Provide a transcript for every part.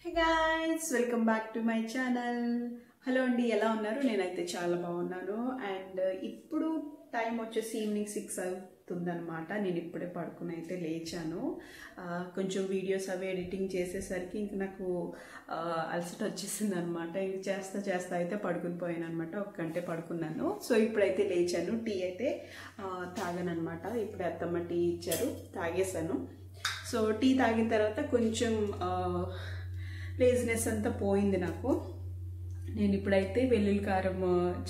Hey guys, welcome back to my channel. Hello అండి, ఎలా ఉన్నారు? నేనైతే చాలా బాగున్నాను. అండ్ ఇప్పుడు టైం వచ్చేసి ఈవినింగ్ 6 అవుతుందన్నమాట. నేను ఇప్పుడే పడుకుని అయితే లేచాను. కొంచెం వీడియోస్ అవి ఎడిటింగ్ చేసేసరికి ఇంక నాకు అలసట వచ్చేసింది అనమాట. ఇంక చేస్తా అయితే పడుకుని పోయాను అనమాట. ఒక గంట పడుకున్నాను. సో ఇప్పుడైతే లేచాను. టీ అయితే తాగాను అనమాట. ఇప్పుడు అత్తమ్మ టీ ఇచ్చారు, తాగేసాను. సో టీ తాగిన తర్వాత కొంచెం లేజినెస్ అంతా పోయింది నాకు. నేను ఇప్పుడైతే వెల్లుల్లి కారం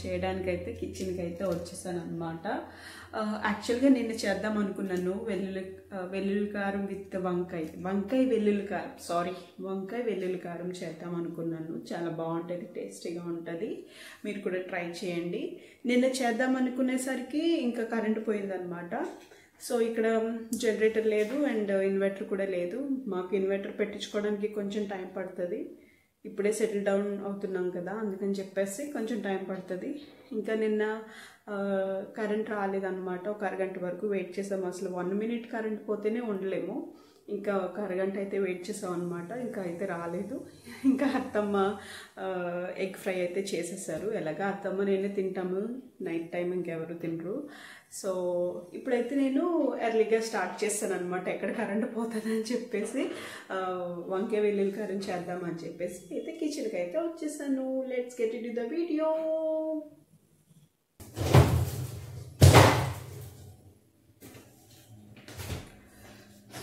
చేయడానికైతే కిచెన్కి అయితే వచ్చేసాను అనమాట. యాక్చువల్గా నేను చేద్దాం అనుకున్నాను వెల్లుల్లి కారం విత్ వంకాయ వెల్లుల్లి కారం చేద్దాం అనుకున్నాను. చాలా బాగుంటుంది, టేస్టీగా ఉంటుంది. మీరు కూడా ట్రై చేయండి. నిన్న చేద్దాం అనుకునేసరికి ఇంకా కరెంటు పోయిందనమాట. సో ఇక్కడ జనరేటర్ లేదు అండ్ ఇన్వర్టర్ కూడా లేదు. మాకు ఇన్వర్టర్ పెట్టించుకోవడానికి కొంచెం టైం పడుతుంది. ఇప్పుడే సెటిల్ డౌన్ అవుతున్నాం కదా, అందుకని చెప్పేసి కొంచెం టైం పడుతుంది. ఇంకా నిన్న కరెంట్ రాలేదన్నమాట. ఒక అరగంట వరకు వెయిట్ చేసాము. అసలు 1 minute కరెంట్ పోతేనే ఉండలేము. ఇంకా ఒక అరగంట అయితే వెయిట్ చేసాం అనమాట. ఇంకా అయితే రాలేదు. ఇంకా అత్తమ్మ ఎగ్ ఫ్రై అయితే చేసేసారు. ఎలాగా అత్తమ్మ నేనే తింటాము, నైట్ టైం ఇంకెవరు తినరు. సో ఇప్పుడైతే నేను ఎర్లీగా స్టార్ట్ చేస్తాను అనమాట. ఎక్కడ కరెంట్ పోతుందని చెప్పేసి వంకాయ వెల్లుల్లి కారం చేద్దామని చెప్పేసి అయితే కిచెన్కి అయితే వచ్చేసాను. Let's get it to the video.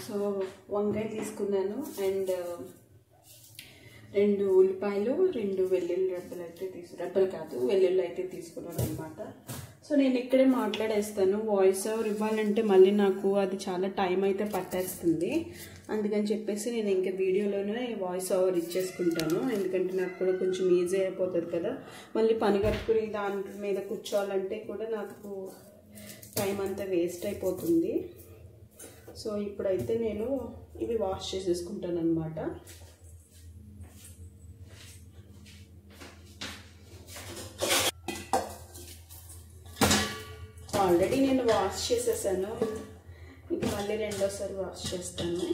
So వంకాయ తీసుకున్నాను అండ్ 2 ఉల్లిపాయలు, 2 వెల్లుల్లి వెల్లుల్లి అయితే తీసుకున్నాను అనమాట. సో నేను ఇక్కడే మాట్లాడేస్తాను. వాయిస్ ఓవర్ ఇవ్వాలంటే మళ్ళీ నాకు అది చాలా టైం అయితే పట్టేస్తుంది. అందుకని చెప్పేసి నేను ఇంకా వీడియోలోనే వాయిస్ ఓవర్ ఇచ్చేసుకుంటాను. ఎందుకంటే నాకు కూడా కొంచెం ఈజీ అయిపోతుంది కదా. మళ్ళీ పని కట్టుకుని దాని మీద కూర్చోవాలంటే కూడా నాకు టైం అంతా వేస్ట్ అయిపోతుంది. సో ఇప్పుడైతే నేను ఇవి వాష్ చేసేసుకుంటాను అనమాట. ఆల్రెడీ నేను వాష్ చేసేసాను. ఇంకా మళ్ళీ రెండోసారి వాష్ చేస్తాను.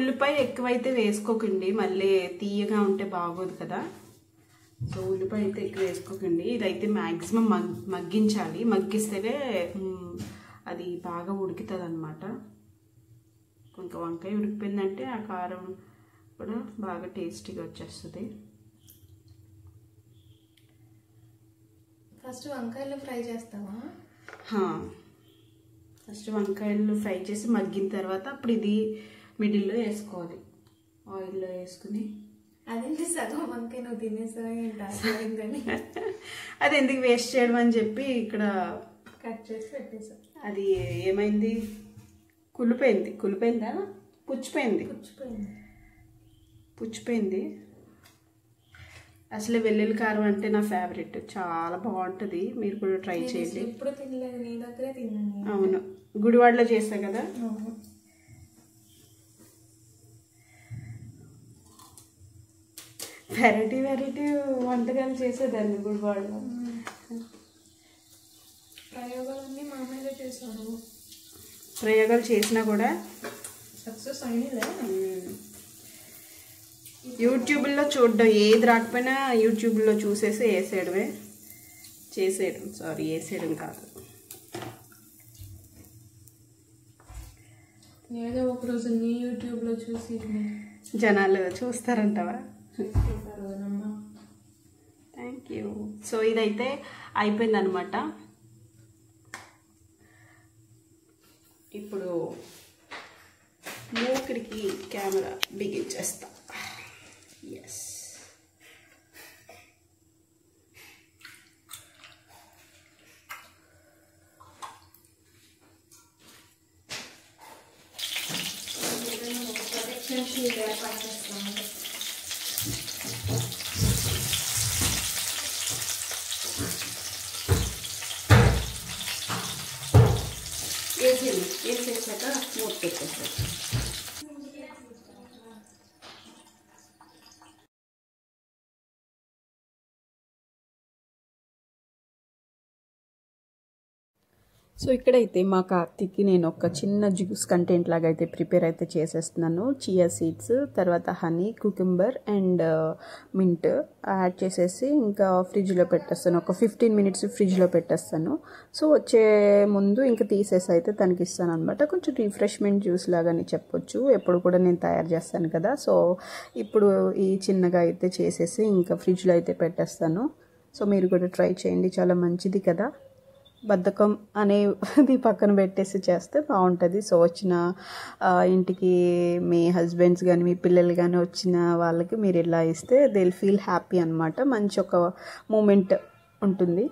ఉల్లిపాయ ఎక్కువైతే వేసుకోకండి, మళ్ళీ తీయగా ఉంటే బాగోదు కదా. సో ఉల్లిపాయ అయితే ఎక్కువ వేసుకోకండి. ఇదైతే మ్యాక్సిమం మగ్గించాలి, మగ్గిస్తేనే అది బాగా ఉడుకుతుంది అన్నమాట. ఇంకా వంకాయ ఉడికిపోయిందంటే ఆ కారం కూడా బాగా టేస్టీగా వచ్చేస్తుంది. ఫస్ట్ వంకాయలు ఫ్రై చేస్తావా? ఫస్ట్ వంకాయలు ఫ్రై చేసి మగ్గిన తర్వాత అప్పుడు ఇది మిడిల్లో వేసుకోవాలి, ఆయిల్లో వేసుకుని. అదేంటి సగం వంకాయ నువ్వు తినేసావా ఏంటని అది ఎందుకు వేస్ట్ చేయడం అని చెప్పి ఇక్కడ కట్ చేసి పెట్టేసా. అది ఏమైంది, కులిపోయిందా పుచ్చిపోయింది. అసలు వెల్లుల్లి కారం అంటే నా ఫేవరెట్, చాలా బాగుంటుంది. మీరు కూడా ట్రై చేయండి. ఎప్పుడు తినలేదు, నీ దగ్గరే తిన్నాను. అవును, గుడివాడలో చేస్తా కదా. వెరైటీ వంటకాలు చేసేదాన్ని గుడివాడలో. ప్రయోగాలన్నీ మా అమ్మాయిగా చేశాడు. ప్రయోగాలు చేసినా కూడా సక్సెస్ అయినలే. యూట్యూబ్లో చూడడం, ఏది రాకపోయినా యూట్యూబ్లో చూసేసి వేసేయడం కాదు. ఏదో ఒక రోజు నీ యూట్యూబ్లో చూసి జనాలు చూస్తారంటావా? Thank you. సో ఇదైతే అయిపోయింది అనమాట. ఇప్పుడు మూకిడికి కెమెరా బిగించేస్తా. ఎస్, వేసేసాక మూత పెట్టేస్తాను. సో ఇక్కడైతే మా కార్తీక్కి నేను ఒక చిన్న జ్యూస్ కంటెంట్ లాగా అయితే ప్రిపేర్ అయితే చేసేస్తున్నాను. చియా సీడ్స్, తర్వాత honey, cucumber and mint add చేసేసి ఇంకా ఫ్రిడ్జ్లో పెట్టేస్తాను. ఒక 15 minutes ఫ్రిడ్జ్లో పెట్టేస్తాను. సో వచ్చే ముందు ఇంకా తీసేసి అయితే తనకి ఇస్తాను అనమాట. కొంచెం రిఫ్రెష్మెంట్ జ్యూస్ లాగానే చెప్పొచ్చు, ఎప్పుడు కూడా నేను తయారు చేస్తాను కదా. సో ఇప్పుడు ఈ చిన్నగా అయితే చేసేసి ఇంకా ఫ్రిడ్జ్లో అయితే పెట్టేస్తాను. సో మీరు కూడా ట్రై చేయండి, చాలా మంచిది కదా. బద్ధకం అనేది పక్కన పెట్టేసి చేస్తే బాగుంటుంది. సో వచ్చిన ఇంటికి మీ హస్బెండ్స్ కానీ మీ పిల్లలు కానీ వచ్చిన వాళ్ళకి మీరు ఇలా ఇస్తే దే విల్ ఫీల్ హ్యాపీ అనమాట. మంచి ఒక మూమెంట్ ఉంటుంది.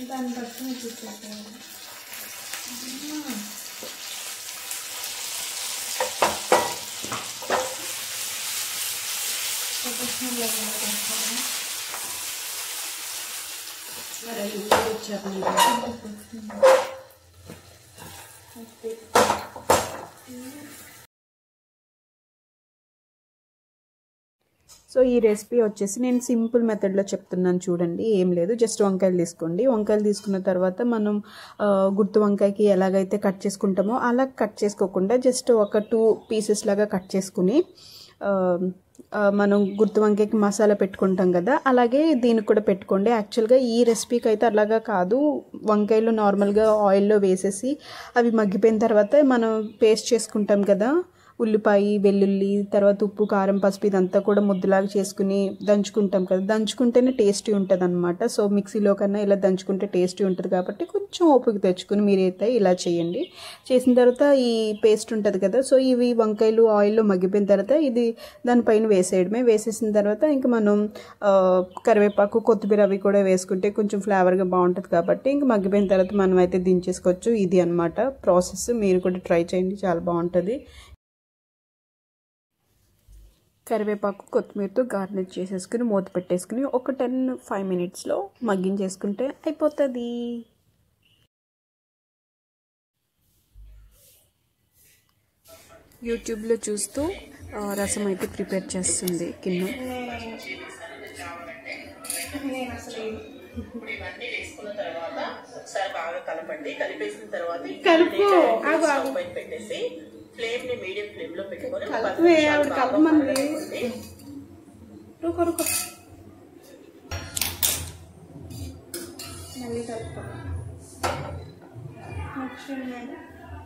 దాన్ని బట్టి చూపించాను. సో ఈ రెసిపీ వచ్చేసి నేను సింపుల్ మెథడ్లో చెప్తున్నాను చూడండి. ఏం లేదు, జస్ట్ వంకాయలు తీసుకోండి. వంకాయలు తీసుకున్న తర్వాత మనం గుర్తు వంకాయకి ఎలాగైతే కట్ చేసుకుంటామో అలా కట్ చేసుకోకుండా జస్ట్ ఒక 2 pieces లాగా కట్ చేసుకుని మనం గుర్తు వంకాయకి మసాలా పెట్టుకుంటాం కదా, అలాగే దీనికి కూడా పెట్టుకోండి. యాక్చువల్గా ఈ రెసిపీకి అయితే అలాగా కాదు, వంకాయలు నార్మల్గా ఆయిల్లో వేసేసి అవి మగ్గిపోయిన తర్వాత మనం పేస్ట్ చేసుకుంటాం కదా ఉల్లిపాయ వెల్లుల్లి తర్వాత ఉప్పు కారం పసుపు ఇదంతా కూడా ముద్దలాగా చేసుకుని దంచుకుంటాం కదా, దంచుకుంటేనే టేస్టీ ఉంటుంది అనమాట. సో మిక్సీలో కన్నా ఇలా దంచుకుంటే టేస్టీ ఉంటుంది కాబట్టి కొంచెం ఓపిక తెచ్చుకుని మీరైతే ఇలా చేయండి. చేసిన తర్వాత ఈ పేస్ట్ ఉంటుంది కదా, సో ఇవి వంకాయలు ఆయిల్లో మగ్గిపోయిన తర్వాత ఇది దానిపైన వేసేయడమే. వేసేసిన తర్వాత ఇంకా మనం కరివేపాకు కొత్తిమీర అవి కూడా వేసుకుంటే కొంచెం ఫ్లేవర్గా బాగుంటుంది కాబట్టి ఇంకా మగ్గిపోయిన తర్వాత మనం అయితే దించేసుకోవచ్చు. ఇది అన్నమాట ప్రాసెస్. మీరు కూడా ట్రై చేయండి, చాలా బాగుంటుంది. కరివేపాకు కొత్తిమీరతో గార్నిష్ చేసేసుకుని మూత పెట్టేసుకుని ఒక 5 minutesలో మగ్గించేసుకుంటే అయిపోతుంది. యూట్యూబ్లో చూస్తూ రసం అయితే ప్రిపేర్ చేస్తుంది కిన్ను. ఇప్పుడు ఇవన్నీ వేసుకున్న తర్వాత ఒకసారి బాగా కలపండి. కలిపేసిన తర్వాత పైన పెట్టేసి ఫ్లేమ్ ని మీడియం ఫ్లేమ్ లో పెట్టుకొని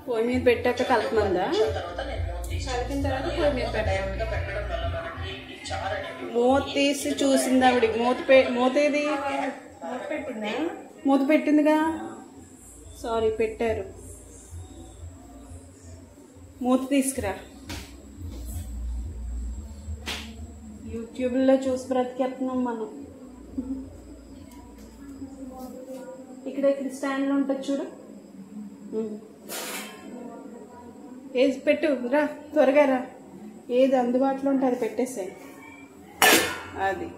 పొయ్యి మీద పెట్టాక కలపమందా? కలిపిన తర్వాత పొయ్యి మీద పెట్టడం వల్ల మనకి ఈ చారు అనేది మూత తీసి చూసింది ఆవిడ. మూత ఏది? మూత పెట్టిందిగా. సారీ, పెట్టారు. మూత తీసుకురా. యూట్యూబ్లో చూసి బ్రతికేస్తున్నాం మనం. ఇక్కడ స్టాండ్లో ఉంటుంది చూడు. ఏది పెట్టు, రా త్వరగా రా. ఏది అందుబాటులో ఉంటే అది పెట్టేసాయి. అది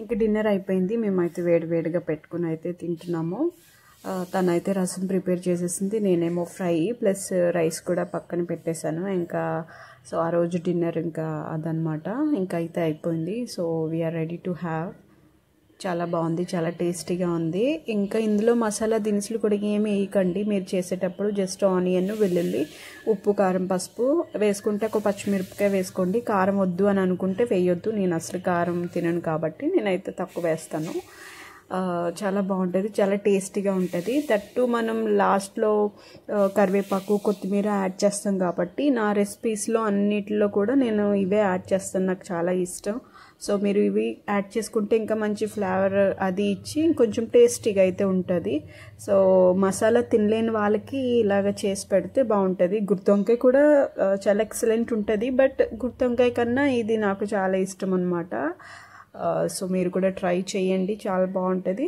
ఇంకా డిన్నర్ అయిపోయింది. మేమైతే వేడివేడిగా పెట్టుకుని అయితే తింటున్నాము. తనైతే రసం ప్రిపేర్ చేసేసింది, నేనేమో ఫ్రై ప్లస్ రైస్ కూడా పక్కన పెట్టేశాను. ఇంకా సో ఆ రోజు డిన్నర్ ఇంకా అదనమాట. ఇంకా అయితే అయిపోయింది. So we are ready to have. చాలా బాగుంది, చాలా టేస్టీగా ఉంది. ఇంకా ఇందులో మసాలా దినుసులు కూడా ఏమి వేయకండి మీరు చేసేటప్పుడు. జస్ట్ ఆనియన్ వెల్లుల్లి ఉప్పు కారం పసుపు వేసుకుంటే ఒక పచ్చిమిరపకాయ వేసుకోండి. కారం వద్దు అని అనుకుంటే వేయొద్దు. నేను అసలు కారం తినను కాబట్టి నేనైతే తక్కువ వేస్తాను. చాలా బాగుంటుంది, చాలా టేస్టీగా ఉంటుంది. దట్టు మనం లాస్ట్లో కరివేపాకు కొత్తిమీర యాడ్ చేస్తాం కాబట్టి నా రెసిపీస్లో అన్నిటిలో కూడా నేను ఇవే యాడ్ చేస్తాను. నాకు చాలా ఇష్టం. సో మీరు ఇవి యాడ్ చేసుకుంటే ఇంకా మంచి ఫ్లేవర్ అది ఇచ్చి కొంచెం టేస్టీగా అయితే ఉంటుంది. సో మసాలా తినలేని వాళ్ళకి ఇలాగ చేసి పెడితే బాగుంటుంది. గుత్తొంకాయ కూడా చాలా ఎక్సలెంట్ ఉంటుంది. బట్ గుత్తొంకాయ కన్నా ఇది నాకు చాలా ఇష్టం అన్నమాట. సో మీరు కూడా ట్రై చేయండి, చాలా బాగుంటుంది.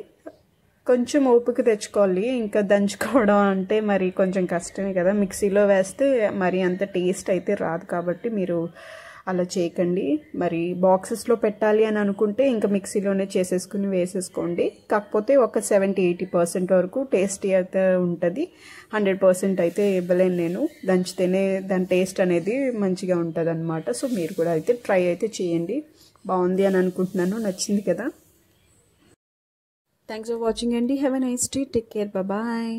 కొంచెం ఓపిక తెచ్చుకోవాలి. ఇంకా దంచుకోవడం అంటే మరి కొంచెం కష్టమే కదా. మిక్సీలో వేస్తే మరి అంత టేస్ట్ అయితే రాదు కాబట్టి మీరు అలా చేయకండి. మరి బాక్సెస్లో పెట్టాలి అని అనుకుంటే ఇంకా మిక్సీలోనే చేసేసుకుని వేసేసుకోండి. కాకపోతే ఒక 70-80% వరకు టేస్టీ అయితే ఉంటుంది. 100% అయితే ఇవ్వలేను నేను. దంచితేనే దాని టేస్ట్ అనేది మంచిగా ఉంటుంది అనమాట. సో మీరు కూడా అయితే ట్రై అయితే చేయండి. బాగుంది అని అనుకుంటున్నాను. నచ్చింది కదా. థ్యాంక్స్ ఫర్ వాచింగ్ అండి. Have a nice day. Take care. Bye.